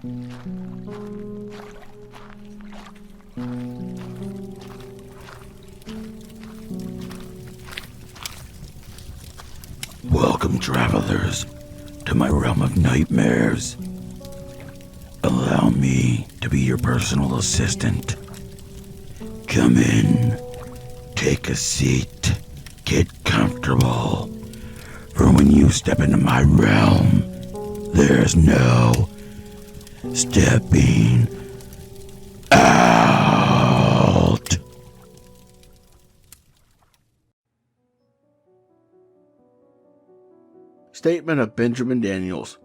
Welcome, travelers, to my realm of nightmares. Allow me to be your personal assistant. Come in, take a seat, get comfortable. For when you step into my realm, there's no stepping out. Statement of Benjamin Daniels,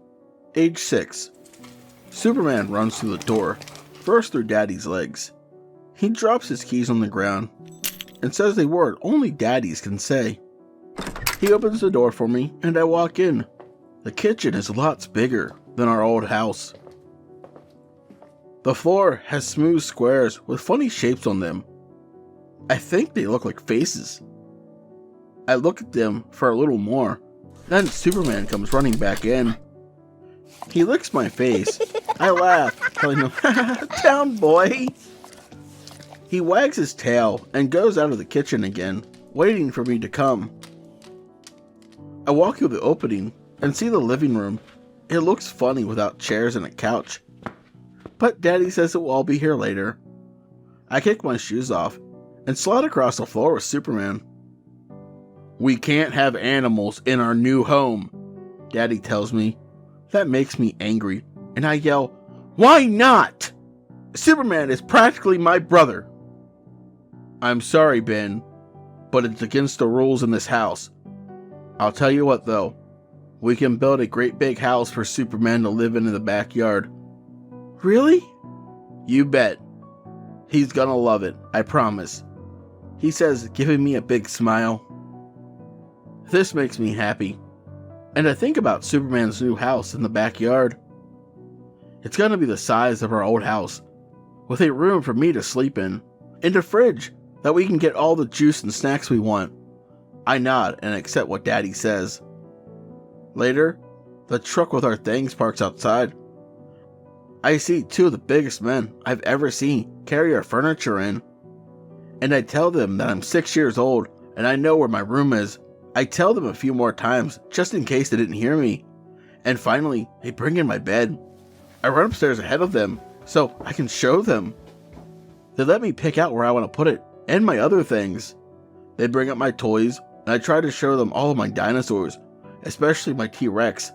age 6. Superman runs through the door, first through Daddy's legs. He drops his keys on the ground and says a word only daddies can say. He opens the door for me and I walk in. The kitchen is lots bigger than our old house. The floor has smooth squares with funny shapes on them. I think they look like faces. I look at them for a little more. Then Superman comes running back in. He licks my face. I laugh, telling him, "Down, boy." He wags his tail and goes out of the kitchen again, waiting for me to come. I walk through the opening and see the living room. It looks funny without chairs and a couch. But Daddy says it will all be here later. I kick my shoes off and slide across the floor with Superman. "We can't have animals in our new home," Daddy tells me. That makes me angry, and I yell, "Why not? Superman is practically my brother." "I'm sorry, Ben, but it's against the rules in this house. I'll tell you what, though. We can build a great big house for Superman to live in the backyard." "Really?" "You bet. He's gonna love it, I promise," he says, giving me a big smile. This makes me happy, and I think about Superman's new house in the backyard. It's gonna be the size of our old house, with a room for me to sleep in, and a fridge that we can get all the juice and snacks we want. I nod and accept what Daddy says. Later, the truck with our things parks outside. I see 2 of the biggest men I've ever seen carry our furniture in, and I tell them that I'm 6 years old and I know where my room is. I tell them a few more times, just in case they didn't hear me. And finally, they bring in my bed. I run upstairs ahead of them, so I can show them. They let me pick out where I want to put it, and my other things. They bring up my toys, and I try to show them all of my dinosaurs, especially my T-Rex.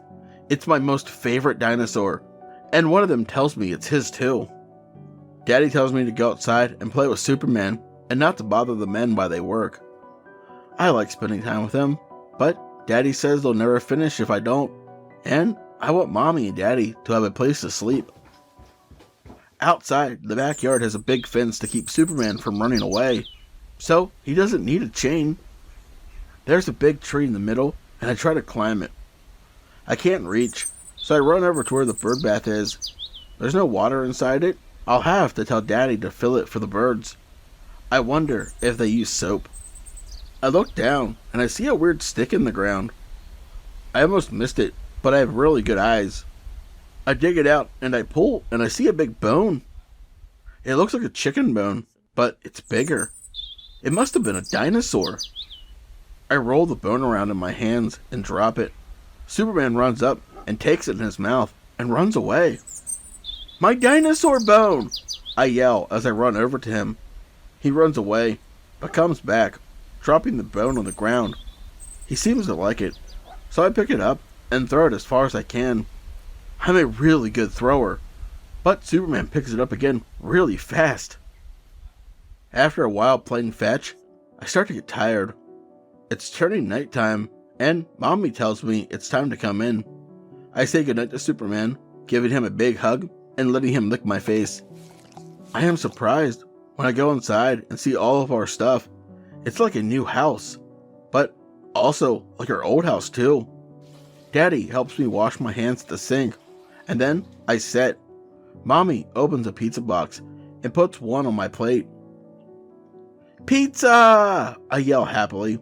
It's my most favorite dinosaur, and one of them tells me it's his too. Daddy tells me to go outside and play with Superman, and not to bother the men while they work. I like spending time with them, but Daddy says they'll never finish if I don't, and I want Mommy and Daddy to have a place to sleep. Outside, the backyard has a big fence to keep Superman from running away, so he doesn't need a chain. There's a big tree in the middle, and I try to climb it. I can't reach, so I run over to where the bird bath is. There's no water inside it. I'll have to tell Daddy to fill it for the birds. I wonder if they use soap. I look down, and I see a weird stick in the ground. I almost missed it, but I have really good eyes. I dig it out, and I pull, and I see a big bone. It looks like a chicken bone, but it's bigger. It must have been a dinosaur. I roll the bone around in my hands and drop it. Superman runs up and takes it in his mouth and runs away. "My dinosaur bone!" I yell as I run over to him. He runs away, but comes back, dropping the bone on the ground. He seems to like it, so I pick it up and throw it as far as I can. I'm a really good thrower, but Superman picks it up again really fast. After a while playing fetch, I start to get tired. It's turning nighttime, and Mommy tells me it's time to come in. I say goodnight to Superman, giving him a big hug and letting him lick my face. I am surprised when I go inside and see all of our stuff. It's like a new house, but also like our old house too. Daddy helps me wash my hands at the sink, and then I sit. Mommy opens a pizza box and puts one on my plate. "Pizza!" I yell happily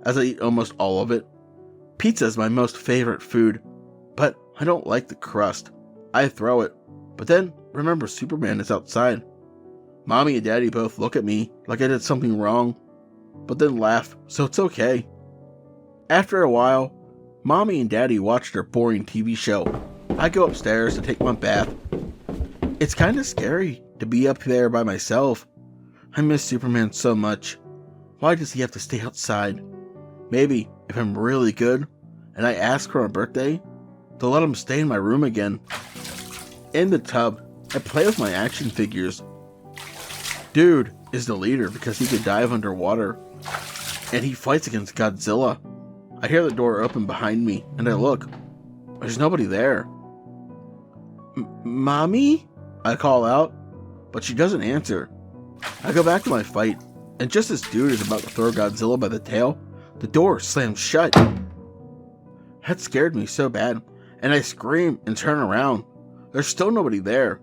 as I eat almost all of it. Pizza is my most favorite food, but I don't like the crust. I throw it. But then, remember Superman is outside. Mommy and Daddy both look at me like I did something wrong, but then laugh, so it's okay. After a while, Mommy and Daddy watch their boring TV show. I go upstairs to take my bath. It's kind of scary to be up there by myself. I miss Superman so much. Why does he have to stay outside? Maybe if I'm really good and I ask for my birthday, they'll let him stay in my room again. In the tub, I play with my action figures. Dude is the leader because he can dive underwater, and he fights against Godzilla. I hear the door open behind me, and I look. There's nobody there. Mommy? I call out, but she doesn't answer. I go back to my fight, and just as dude is about to throw Godzilla by the tail, the door slams shut. That scared me so bad, and I scream and turn around. There's still nobody there.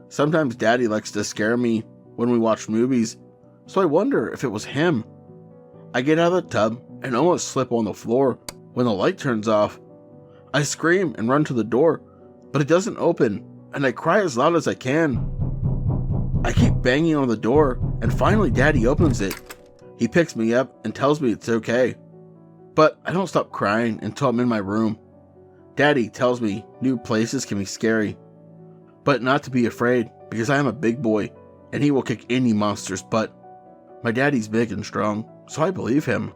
Sometimes Daddy likes to scare me when we watch movies, so I wonder if it was him. I get out of the tub and almost slip on the floor when the light turns off. I scream and run to the door, but it doesn't open, and I cry as loud as I can. I keep banging on the door, and finally Daddy opens it. He picks me up and tells me it's okay. But I don't stop crying until I'm in my room. Daddy tells me new places can be scary, but not to be afraid because I am a big boy and he will kick any monster's butt. My daddy's big and strong, so I believe him.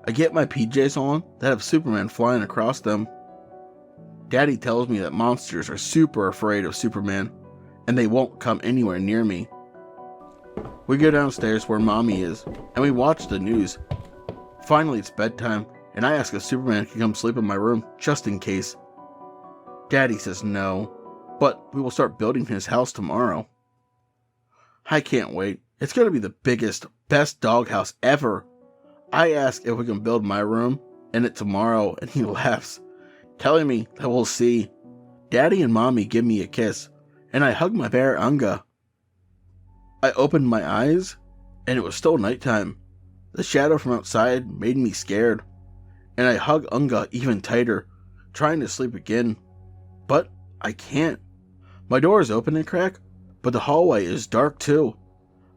I get my PJs on that have Superman flying across them. Daddy tells me that monsters are super afraid of Superman and they won't come anywhere near me. We go downstairs where Mommy is and we watch the news. Finally it's bedtime and I ask if Superman can come sleep in my room just in case. Daddy says no, but we will start building his house tomorrow. I can't wait. It's going to be the biggest, best doghouse ever. I ask if we can build my room in it tomorrow, and he laughs, telling me that we'll see. Daddy and Mommy give me a kiss, and I hug my bear Unga. I opened my eyes, and it was still nighttime. The shadow from outside made me scared, and I hug Unga even tighter, trying to sleep again. But I can't. My door is open and crack, but the hallway is dark too.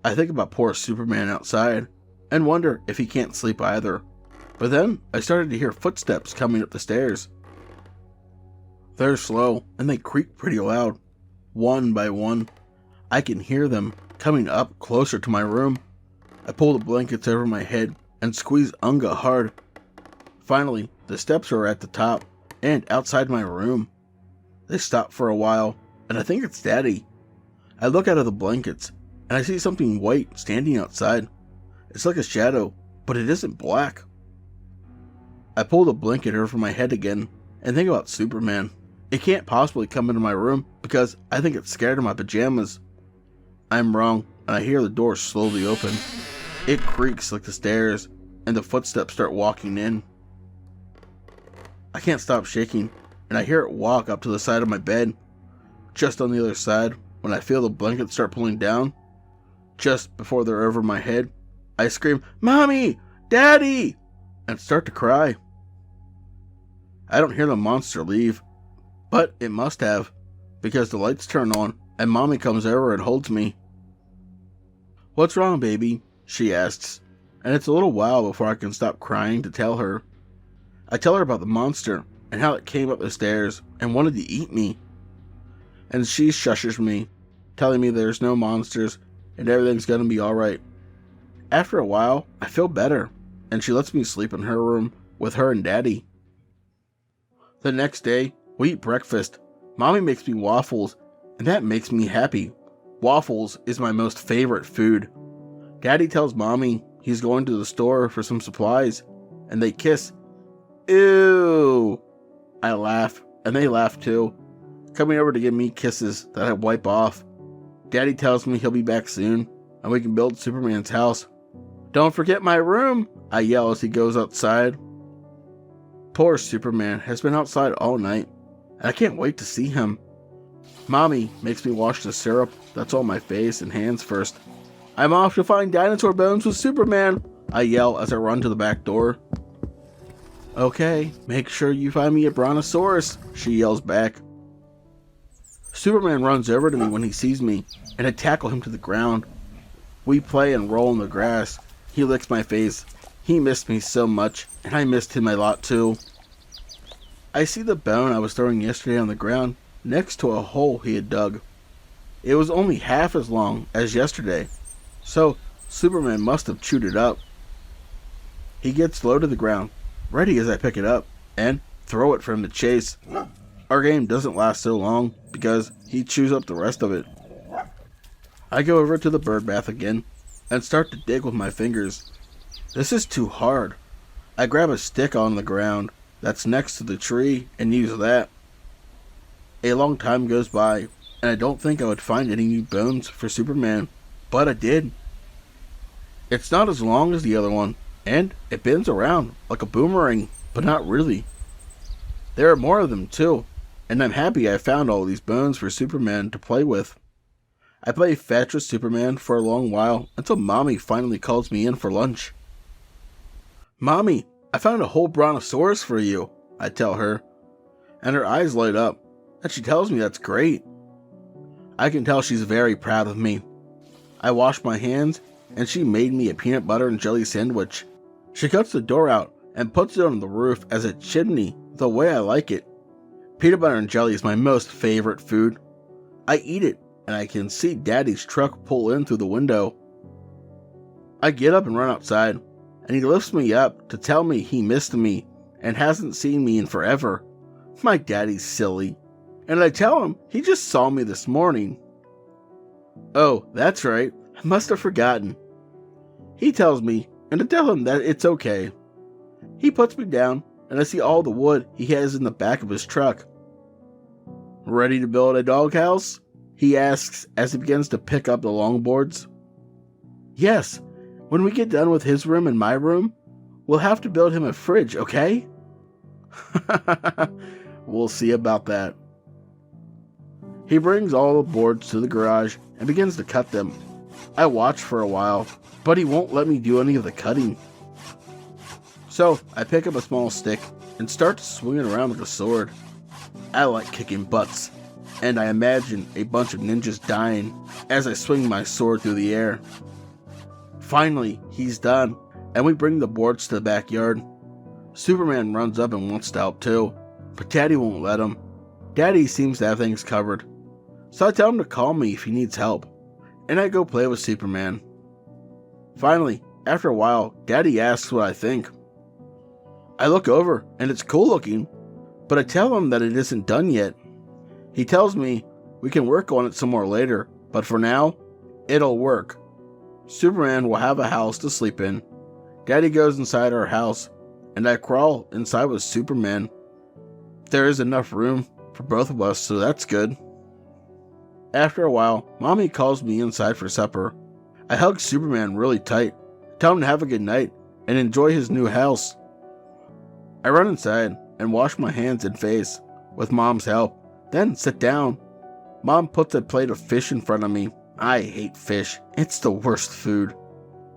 I think about poor Superman outside and wonder if he can't sleep either. But then I started to hear footsteps coming up the stairs. They're slow and they creak pretty loud. One by one, I can hear them coming up closer to my room. I pull the blankets over my head and squeeze Unga hard. Finally, the steps are at the top and outside my room. They stop for a while, and I think it's Daddy. I look out of the blankets, and I see something white standing outside. It's like a shadow, but it isn't black. I pull the blanket over my head again, and think about Superman. It can't possibly come into my room, because I think it's scared of my pajamas. I'm wrong, and I hear the door slowly open. It creaks like the stairs, and the footsteps start walking in. I can't stop shaking, and I hear it walk up to the side of my bed. Just on the other side, when I feel the blankets start pulling down, just before they're over my head, I scream, "Mommy! Daddy!" and start to cry. I don't hear the monster leave, but it must have, because the lights turn on and Mommy comes over and holds me. "What's wrong, baby?" she asks, and it's a little while before I can stop crying to tell her. I tell her about the monster and how it came up the stairs and wanted to eat me. And she shushes me, telling me there's no monsters and everything's gonna be alright. After a while, I feel better, and she lets me sleep in her room with her and Daddy. The next day, we eat breakfast. Mommy makes me waffles, and that makes me happy. Waffles is my most favorite food. Daddy tells Mommy he's going to the store for some supplies, and they kiss. Ew! I laugh, and they laugh too, coming over to give me kisses that I wipe off. Daddy tells me he'll be back soon, and we can build Superman's house. "Don't forget my room!" I yell as he goes outside. Poor Superman has been outside all night, and I can't wait to see him. Mommy makes me wash the syrup that's on my face and hands first. "I'm off to find dinosaur bones with Superman!" I yell as I run to the back door. "Okay, make sure you find me a brontosaurus," she yells back. Superman runs over to me when he sees me, and I tackle him to the ground. We play and roll in the grass. He licks my face. He missed me so much, and I missed him a lot too. I see the bone I was throwing yesterday on the ground next to a hole he had dug. It was only half as long as yesterday, so Superman must have chewed it up. He gets low to the ground, ready as I pick it up, and throw it for him to chase. Our game doesn't last so long because he chews up the rest of it. I go over to the bird bath again and start to dig with my fingers. This is too hard. I grab a stick on the ground that's next to the tree and use that. A long time goes by, and I don't think I would find any new bones for Superman, but I did. It's not as long as the other one, and it bends around like a boomerang, but not really. There are more of them too, and I'm happy I found all these bones for Superman to play with. I play fetch with Superman for a long while until Mommy finally calls me in for lunch. "Mommy, I found a whole brontosaurus for you," I tell her, and her eyes light up, and she tells me that's great. I can tell she's very proud of me. I wash my hands, and she made me a peanut butter and jelly sandwich. She cuts the door out and puts it on the roof as a chimney the way I like it. Peanut butter and jelly is my most favorite food. I eat it, and I can see Daddy's truck pull in through the window. I get up and run outside, and he lifts me up to tell me he missed me and hasn't seen me in forever. My daddy's silly. And I tell him he just saw me this morning. "Oh, that's right. I must have forgotten." He tells me, and I tell him that it's okay. He puts me down, and I see all the wood he has in the back of his truck. "Ready to build a doghouse?" he asks as he begins to pick up the longboards. "Yes. When we get done with his room and my room, we'll have to build him a fridge, okay?" We'll see about that. He brings all the boards to the garage and begins to cut them. I watch for a while, but he won't let me do any of the cutting. So I pick up a small stick and start to swing it around like a sword. I like kicking butts, and I imagine a bunch of ninjas dying as I swing my sword through the air. Finally, he's done, and we bring the boards to the backyard. Superman runs up and wants to help too, but Daddy won't let him. Daddy seems to have things covered, so I tell him to call me if he needs help, and I go play with Superman. Finally, after a while, Daddy asks what I think. I look over, and it's cool looking, but I tell him that it isn't done yet. He tells me we can work on it some more later, but for now, it'll work. Superman will have a house to sleep in. Daddy goes inside our house, and I crawl inside with Superman. There is enough room for both of us, so that's good. After a while, Mommy calls me inside for supper. I hug Superman really tight, tell him to have a good night, and enjoy his new house. I run inside and wash my hands and face with Mom's help, then sit down. Mom puts a plate of fish in front of me. I hate fish. It's the worst food.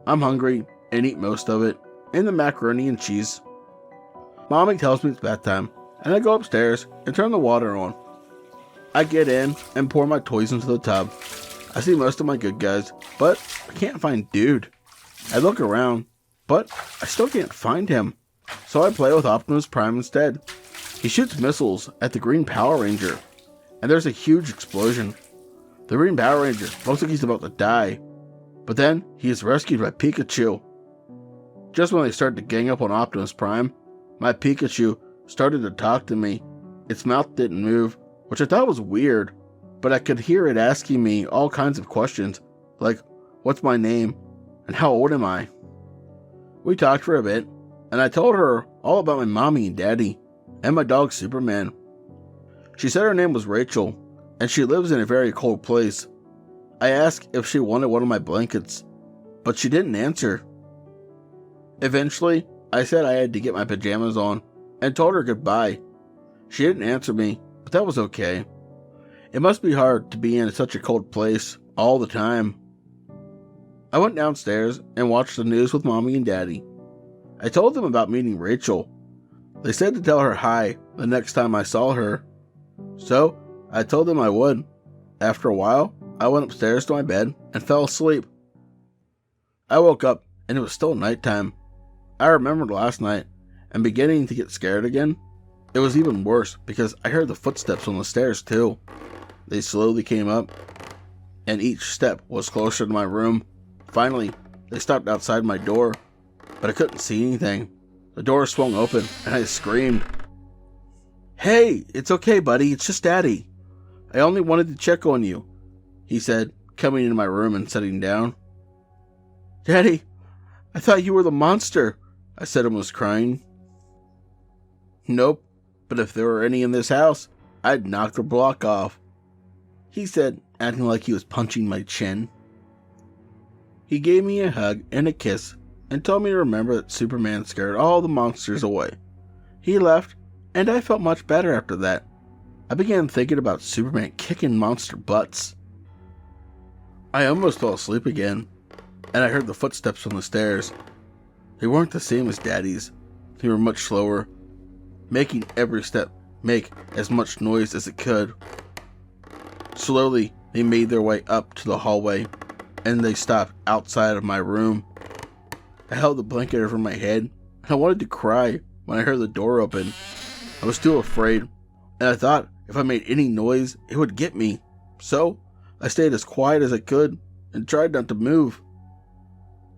I'm hungry and eat most of it, and the macaroni and cheese. Mommy tells me it's bedtime, and I go upstairs and turn the water on. I get in and pour my toys into the tub. I see most of my good guys, but I can't find Dude. I look around, but I still can't find him, so I play with Optimus Prime instead. He shoots missiles at the Green Power Ranger, and there's a huge explosion. The Green Power Ranger looks like he's about to die, but then he is rescued by Pikachu. Just when they start to gang up on Optimus Prime, my Pikachu started to talk to me. Its mouth didn't move, which I thought was weird, but I could hear it asking me all kinds of questions, like, what's my name, and how old am I? We talked for a bit, and I told her all about my mommy and daddy, and my dog Superman. She said her name was Rachel, and she lives in a very cold place. I asked if she wanted one of my blankets, but she didn't answer. Eventually, I said I had to get my pajamas on, and told her goodbye. She didn't answer me, but that was okay. It must be hard to be in such a cold place all the time. I went downstairs and watched the news with Mommy and Daddy. I told them about meeting Rachel. They said to tell her hi the next time I saw her. So, I told them I would. After a while, I went upstairs to my bed and fell asleep. I woke up and it was still nighttime. I remembered last night and beginning to get scared again. It was even worse because I heard the footsteps on the stairs too. They slowly came up, and each step was closer to my room. Finally, they stopped outside my door, but I couldn't see anything. The door swung open, and I screamed. "Hey, it's okay, buddy. It's just Daddy. I only wanted to check on you," he said, coming into my room and sitting down. "Daddy, I thought you were the monster," I said almost crying. "Nope, but if there were any in this house, I'd knock the block off," he said, acting like he was punching my chin. He gave me a hug and a kiss and told me to remember that Superman scared all the monsters away. He left, and I felt much better after that. I began thinking about Superman kicking monster butts. I almost fell asleep again, and I heard the footsteps on the stairs. They weren't the same as Daddy's. They were much slower, making every step make as much noise as it could. Slowly, they made their way up to the hallway, and they stopped outside of my room. I held the blanket over my head, and I wanted to cry when I heard the door open. I was too afraid, and I thought if I made any noise, it would get me. So, I stayed as quiet as I could and tried not to move.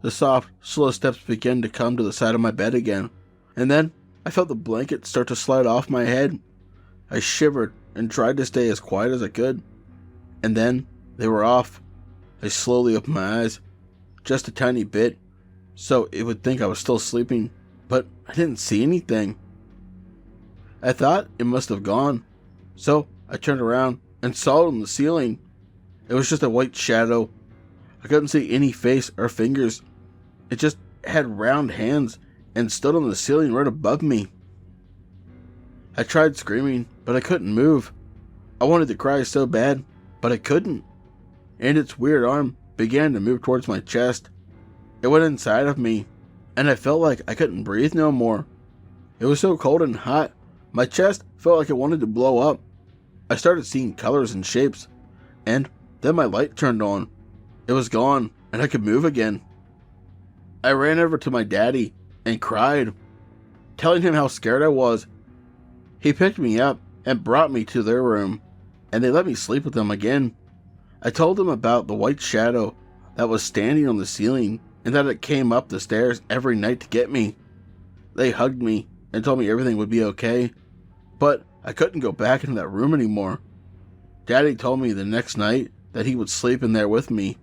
The soft, slow steps began to come to the side of my bed again, and then I felt the blanket start to slide off my head. I shivered and tried to stay as quiet as I could, and then they were off. I slowly opened my eyes, just a tiny bit, so it would think I was still sleeping, but I didn't see anything. I thought it must have gone, so I turned around and saw it on the ceiling. It was just a white shadow. I couldn't see any face or fingers. It just had round hands and stood on the ceiling right above me. I tried screaming, but I couldn't move. I wanted to cry so bad, but I couldn't. And its weird arm began to move towards my chest. It went inside of me, and I felt like I couldn't breathe no more. It was so cold and hot, my chest felt like it wanted to blow up. I started seeing colors and shapes, and then my light turned on. It was gone, and I could move again. I ran over to my daddy and cried, telling him how scared I was. He picked me up and brought me to their room, and they let me sleep with them again. I told them about the white shadow that was standing on the ceiling and that it came up the stairs every night to get me. They hugged me and told me everything would be okay, but I couldn't go back into that room anymore. Daddy told me the next night that he would sleep in there with me.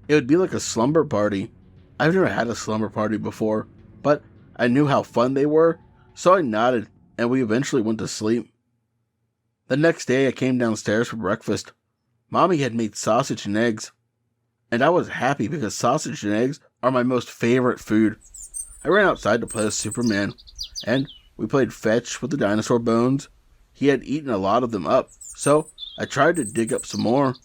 It would be like a slumber party. I've never had a slumber party before, but I knew how fun they were, so I nodded and we eventually went to sleep. The next day I came downstairs for breakfast. Mommy had made sausage and eggs, and I was happy because sausage and eggs are my most favorite food. I ran outside to play with Superman, and we played fetch with the dinosaur bones. He had eaten a lot of them up, so I tried to dig up some more.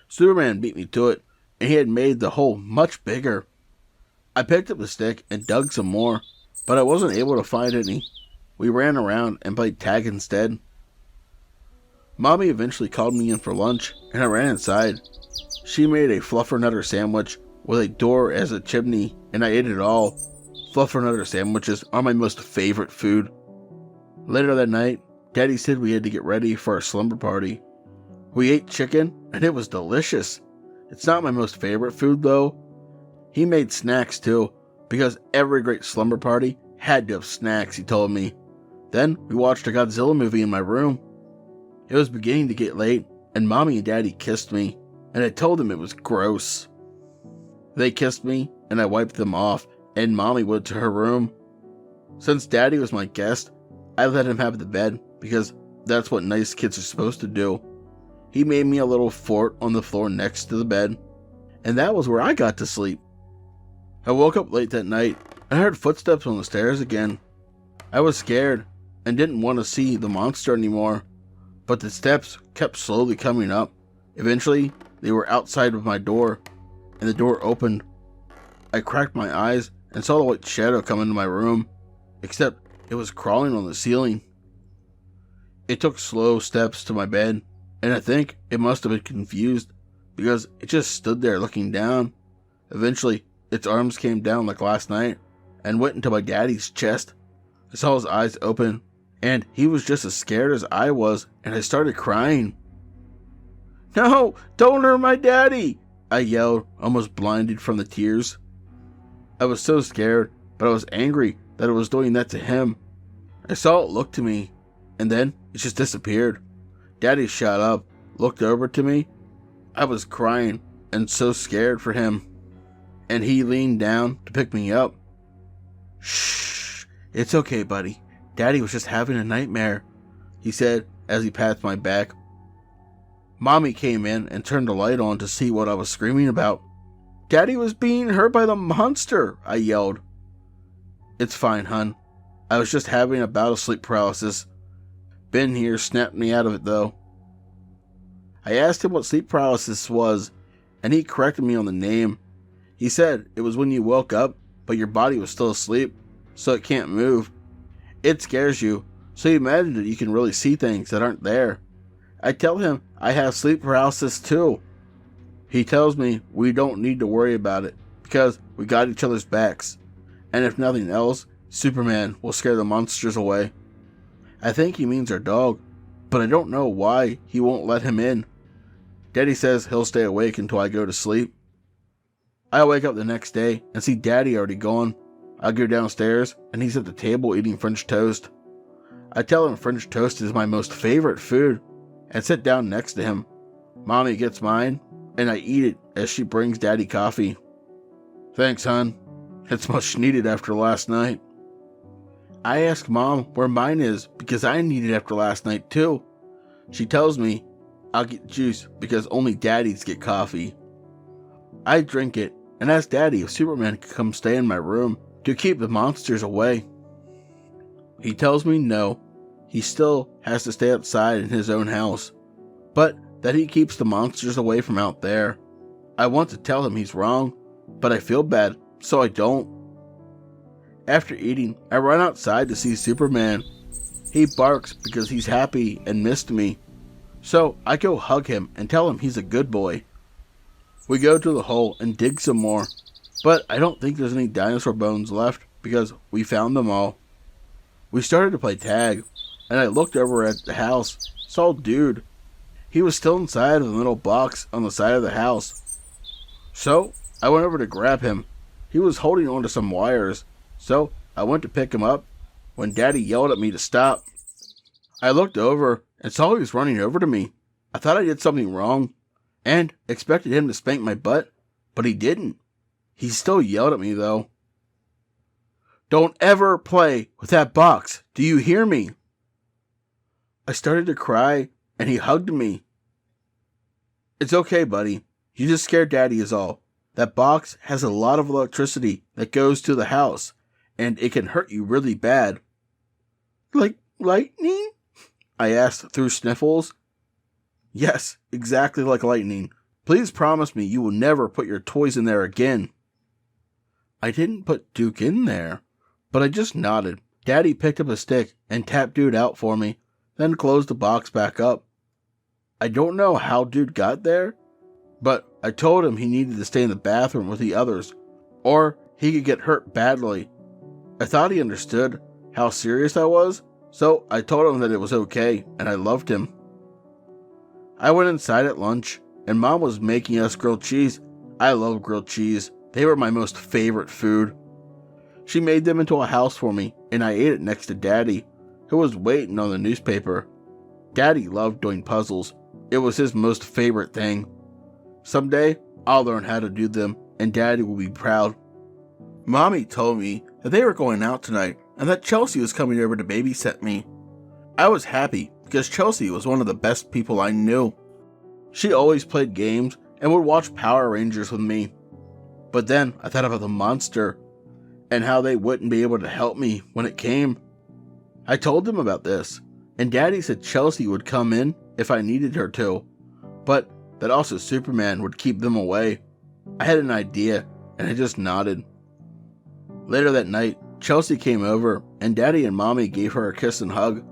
Superman beat me to it, and he had made the hole much bigger. I picked up the stick and dug some more, but I wasn't able to find any. We ran around and played tag instead. Mommy eventually called me in for lunch, and I ran inside. She made a fluffernutter sandwich with a door as a chimney, and I ate it all. Fluffernutter sandwiches are my most favorite food. Later that night, Daddy said we had to get ready for our slumber party. We ate chicken, and it was delicious. It's not my most favorite food, though. He made snacks, too, because every great slumber party had to have snacks, he told me. Then we watched a Godzilla movie in my room. It was beginning to get late, and Mommy and Daddy kissed me, and I told them it was gross. They kissed me, and I wiped them off, and Mommy went to her room. Since Daddy was my guest, I let him have the bed, because that's what nice kids are supposed to do. He made me a little fort on the floor next to the bed, and that was where I got to sleep. I woke up late that night, and I heard footsteps on the stairs again. I was scared, and didn't want to see the monster anymore. But the steps kept slowly coming up. Eventually, they were outside of my door, and the door opened. I cracked my eyes and saw the white shadow come into my room, except it was crawling on the ceiling. It took slow steps to my bed, and I think it must have been confused because it just stood there looking down. Eventually, its arms came down like last night and went into my daddy's chest. I saw his eyes open, and he was just as scared as I was, and I started crying. "No, don't hurt my daddy!" I yelled, almost blinded from the tears. I was so scared, but I was angry that it was doing that to him. I saw it look to me, and then it just disappeared. Daddy shot up, looked over to me. I was crying and so scared for him, and he leaned down to pick me up. "Shh, it's okay, buddy. Daddy was just having a nightmare," he said as he pats my back. Mommy came in and turned the light on to see what I was screaming about. "Daddy was being hurt by the monster," I yelled. "It's fine, hun. I was just having a bout of sleep paralysis. Ben here snapped me out of it, though." I asked him what sleep paralysis was, and he corrected me on the name. He said it was when you woke up, but your body was still asleep, so it can't move. It scares you, so you imagine that you can really see things that aren't there. I tell him I have sleep paralysis too. He tells me we don't need to worry about it because we got each other's backs, and if nothing else, Superman will scare the monsters away. I think he means our dog, but I don't know why he won't let him in. Daddy says he'll stay awake until I go to sleep. I wake up the next day and see Daddy already gone. I go downstairs and he's at the table eating French toast. I tell him French toast is my most favorite food and sit down next to him. Mommy gets mine and I eat it as she brings Daddy coffee. "Thanks, hon. It's much needed after last night." I ask Mom where mine is because I need it after last night too. She tells me I'll get juice because only Daddies get coffee. I drink it and ask Daddy if Superman could come stay in my room to keep the monsters away. He tells me no, he still has to stay outside in his own house, but that he keeps the monsters away from out there. I want to tell him he's wrong, but I feel bad, so I don't. After eating, I run outside to see Superman. He barks because he's happy and missed me, so I go hug him and tell him he's a good boy. We go to the hole and dig some more, but I don't think there's any dinosaur bones left because we found them all. We started to play tag, and I looked over at the house, saw Dude. He was still inside of the little box on the side of the house. So I went over to grab him. He was holding onto some wires, so I went to pick him up when Daddy yelled at me to stop. I looked over and saw he was running over to me. I thought I did something wrong and expected him to spank my butt, but he didn't. He still yelled at me though. "Don't ever play with that box, do you hear me?" I started to cry and he hugged me. "It's okay, buddy. You just scared Daddy is all. That box has a lot of electricity that goes to the house, and it can hurt you really bad." "Like lightning?" I asked through sniffles. "Yes, exactly like lightning. Please promise me you will never put your toys in there again." I didn't put Duke in there, but I just nodded. Daddy picked up a stick and tapped Dude out for me, then closed the box back up. I don't know how Dude got there, but I told him he needed to stay in the bathroom with the others, or he could get hurt badly. I thought he understood how serious I was, so I told him that it was okay and I loved him. I went inside at lunch, and Mom was making us grilled cheese. I love grilled cheese. They were my most favorite food. She made them into a house for me, and I ate it next to Daddy, who was waiting on the newspaper. Daddy loved doing puzzles. It was his most favorite thing. Someday, I'll learn how to do them, and Daddy will be proud. Mommy told me that they were going out tonight, and that Chelsea was coming over to babysit me. I was happy because Chelsea was one of the best people I knew. She always played games and would watch Power Rangers with me. But then I thought about the monster and how they wouldn't be able to help me when it came. I told them about this, and Daddy said Chelsea would come in if I needed her to, but that also Superman would keep them away. I had an idea, and I just nodded. Later that night, Chelsea came over, and Daddy and Mommy gave her a kiss and hug.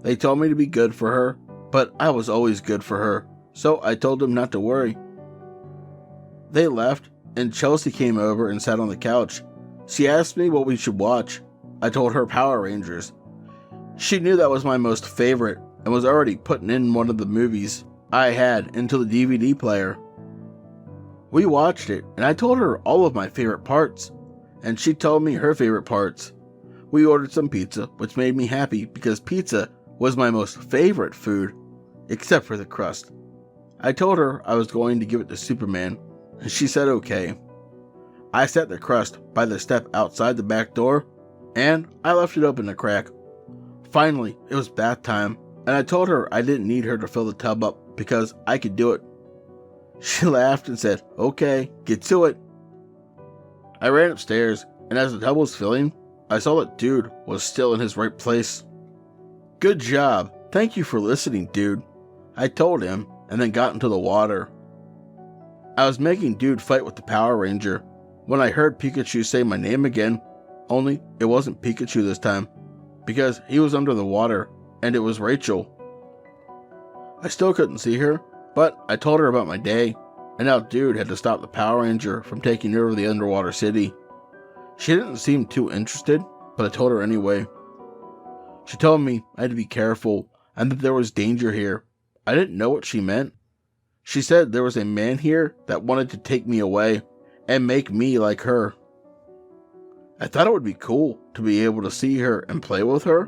They told me to be good for her, but I was always good for her, so I told them not to worry. They left, and Chelsea came over and sat on the couch. She asked me what we should watch. I told her Power Rangers. She knew that was my most favorite and was already putting in one of the movies I had into the DVD player. We watched it, and I told her all of my favorite parts, and she told me her favorite parts. We ordered some pizza, which made me happy because pizza was my most favorite food, except for the crust. I told her I was going to give it to Superman, and she said okay. I set the crust by the step outside the back door, and I left it open a crack. Finally, it was bath time, and I told her I didn't need her to fill the tub up because I could do it. She laughed and said, okay, get to it. I ran upstairs, and as the tub was filling, I saw that dude was still in his right place. Good job. Thank you for listening, dude. I told him, and then got into the water. I was making dude fight with the Power Ranger when I heard Pikachu say my name again, only it wasn't Pikachu this time, because he was under the water, and it was Rachel. I still couldn't see her, but I told her about my day, and how dude had to stop the Power Ranger from taking over the underwater city. She didn't seem too interested, but I told her anyway. She told me I had to be careful, and that there was danger here. I didn't know what she meant. She said there was a man here that wanted to take me away, and make me like her. I thought it would be cool to be able to see her and play with her,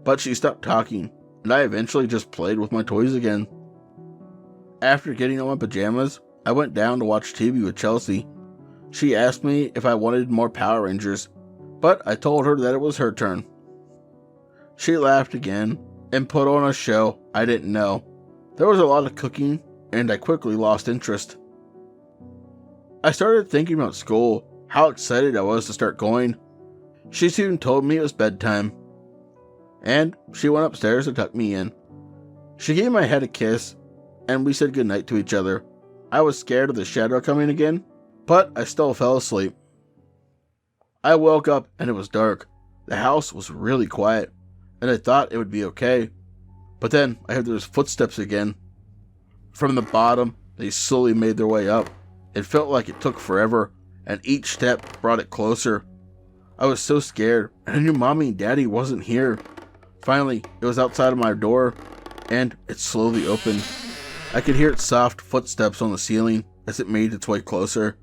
but she stopped talking, and I eventually just played with my toys again. After getting on my pajamas, I went down to watch TV with Chelsea. She asked me if I wanted more Power Rangers, but I told her that it was her turn. She laughed again and put on a show I didn't know. There was a lot of cooking, and I quickly lost interest. I started thinking about school, how excited I was to start going. She soon told me it was bedtime, and she went upstairs to tuck me in. She gave my head a kiss, and we said goodnight to each other. I was scared of the shadow coming again, but I still fell asleep. I woke up and it was dark. The house was really quiet, and I thought it would be okay. But then I heard those footsteps again. From the bottom, they slowly made their way up. It felt like it took forever, and each step brought it closer. I was so scared, and I knew Mommy and Daddy wasn't here. Finally, it was outside of my door, and it slowly opened. I could hear its soft footsteps on the ceiling as it made its way closer.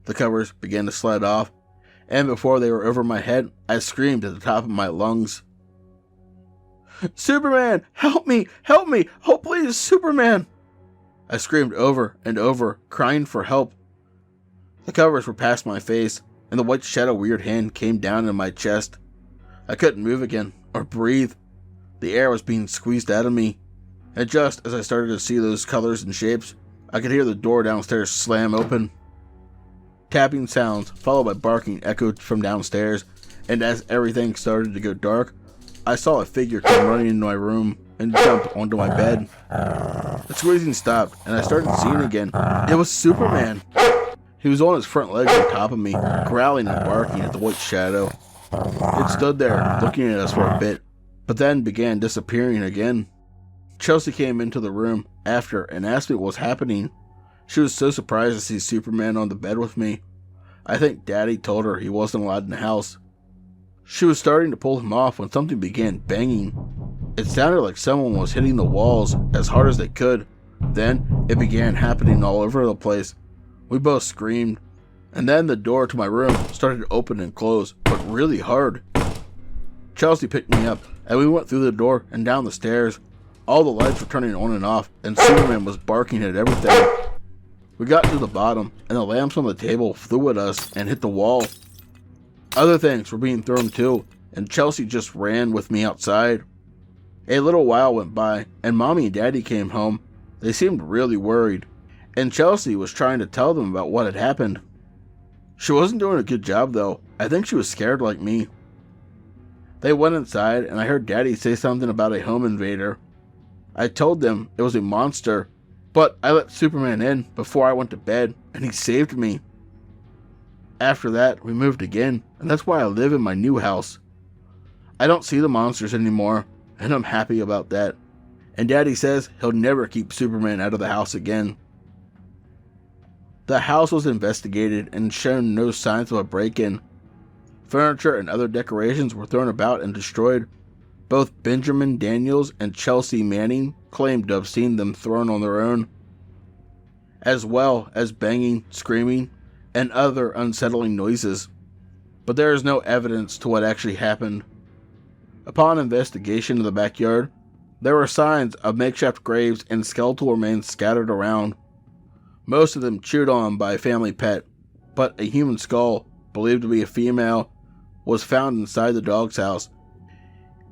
The covers began to slide off, and before they were over my head, I screamed at the top of my lungs. Superman! Help me! Help me! Oh, please, Superman! I screamed over and over, crying for help. The covers were past my face, and the white shadow weird hand came down in my chest. I couldn't move again, or breathe. The air was being squeezed out of me, and just as I started to see those colors and shapes, I could hear the door downstairs slam open. Tapping sounds, followed by barking, echoed from downstairs, and as everything started to go dark, I saw a figure come running into my room and jump onto my bed. The squeezing stopped, and I started seeing again. It was Superman. He was on his front legs on top of me, growling and barking at the white shadow. It stood there, looking at us for a bit, but then began disappearing again. Chelsea came into the room after and asked me what was happening. She was so surprised to see Superman on the bed with me. I think Daddy told her he wasn't allowed in the house. She was starting to pull him off when something began banging. It sounded like someone was hitting the walls as hard as they could. Then it began happening all over the place. We both screamed, and then the door to my room started to open and close, but really hard. Chelsea picked me up, and we went through the door and down the stairs. All the lights were turning on and off, and Superman was barking at everything. We got to the bottom, and the lamps on the table flew at us and hit the wall. Other things were being thrown too, and Chelsea just ran with me outside. A little while went by, and Mommy and Daddy came home. They seemed really worried, and Chelsea was trying to tell them about what had happened. She wasn't doing a good job though. I think she was scared like me. They went inside, and I heard Daddy say something about a home invader. I told them it was a monster, but I let Superman in before I went to bed, and he saved me. After that, we moved again, and that's why I live in my new house. I don't see the monsters anymore, and I'm happy about that. and Daddy says he'll never keep Superman out of the house again. The house was investigated and shown no signs of a break-in. Furniture and other decorations were thrown about and destroyed. Both Benjamin Daniels and Chelsea Manning claimed to have seen them thrown on their own, as well as banging, screaming, and other unsettling noises. But there is no evidence to what actually happened. Upon investigation of the backyard, there were signs of makeshift graves and skeletal remains scattered around. Most of them chewed on by a family pet, but a human skull, believed to be a female, was found inside the dog's house.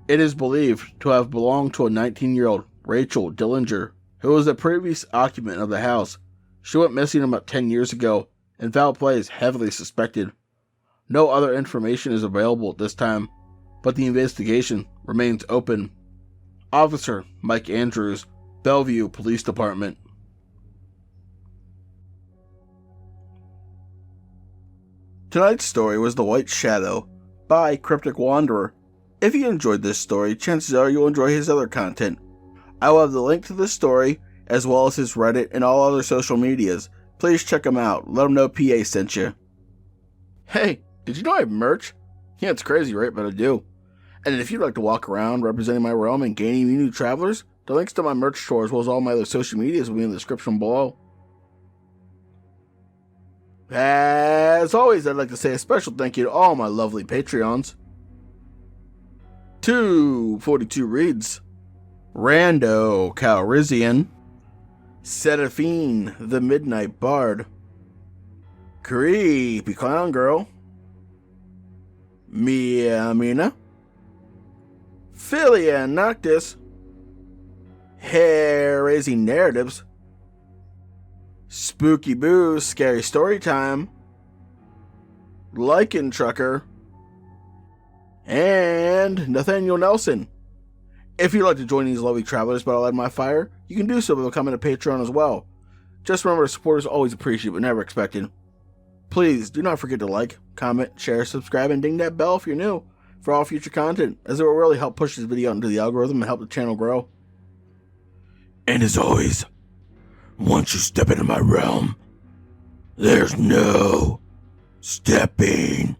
It is believed to have belonged to a 19-year-old Rachel Dillinger, who was the previous occupant of the house. She went missing about 10 years ago, and foul play is heavily suspected. No other information is available at this time, but the investigation remains open. Officer Mike Andrews, Bellevue Police Department. Tonight's story was The White Shadow by Cryptic Wander. If you enjoyed this story, chances are you'll enjoy his other content. I will have the link to this story, as well as his Reddit and all other social medias. Please check him out. Let him know PA sent you. Hey, did you know I have merch? Yeah, it's crazy, right? But I do. And if you'd like to walk around representing my realm and gaining new travelers, the links to my merch store as well as all my other social medias will be in the description below. As always, I'd like to say a special thank you to all my lovely Patreons. 242 reads, Rando Calrissian, Seraphine the Midnight Bard, Creepy Clown Girl, Mia Mina, Philia Noctis, Hair Raising Narratives, Spooky Boo Scary Story Time, Lycan Trucker, and Nathaniel Nelson. If you'd like to join these lovely travelers but I'll add my fire, you can do so by becoming a Patreon as well. Just remember, support is always appreciated but never expected. Please do not forget to like, comment, share, subscribe, and ding that bell if you're new for all future content, as it will really help push this video out into the algorithm and help the channel grow. And as always, once you step into my realm, there's no stepping